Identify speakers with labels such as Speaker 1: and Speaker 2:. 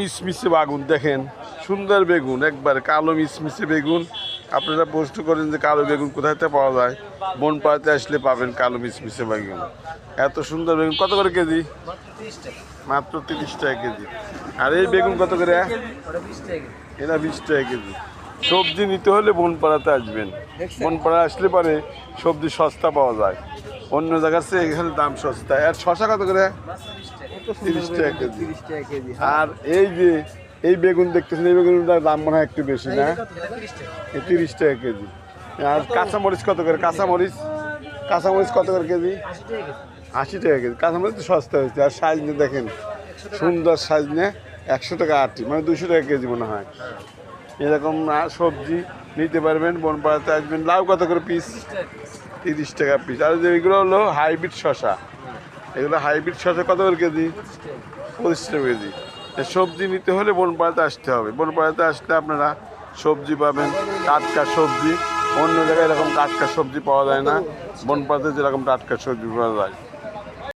Speaker 1: মিশমিশে বেগুন দেখেন, সুন্দর বেগুন, একবার কালো মিশমিশে বেগুন। আপনারা প্রশ্ন করেন যে কালো বেগুন কোথায় থেকে পাওয়া যায়, বনপাড়াতে আসলে পাবেন কালো মিশমিশে বেগুন। এত সুন্দর বেগুন কত করে কেজি? মাত্র 30 টাকা কেজি। আর এই বেগুন কত করে? এরা 20 টাকা কেজি। সবজি নিতে হলে বনপাড়াতে আসবেন। বনপাড়া আসলে পরে সবজি সস্তা পাওয়া যায়, অন্য জায়গার চেয়ে এখানে দাম সস্তা। আর শশা কত করে? 30 টাকা কেজি। আর এই বেগুন দেখতেছেন, এই বেগুনটার দাম মনে হয় একটু বেশি না? 30 টাকা কেজি। আর কাঁচামরিচ কত করে? কাঁচামরিচ কত করে কেজি? 80 টাকা কেজি। কাঁচামরিচ তো সস্তা হয়েছে। আর সাইজ নিয়ে দেখেন, সুন্দর সাইজ নিয়ে 100 টাকা আটি, মানে 200 টাকা কেজি মনে হয়। এরকম সবজি নিতে পারবেন, বনপাড়াতে আসবেন। লাউ কত করে পিস? 30 টাকা পিস। আর এগুলো হলো হাইব্রিড শশা, এগুলো হাইব্রিড শশা কত করে কেজি? 25 টাকা কেজি। সবজি নিতে হলে বনপাড়াতে আসতে হবে। বনপাড়াতে আসলে আপনারা সবজি পাবেন, টাটকা সবজি। অন্য জায়গায় এরকম টাটকা সবজি পাওয়া যায় না, বনপাড়াতে যেরকম টাটকা সবজি পাওয়া যায়।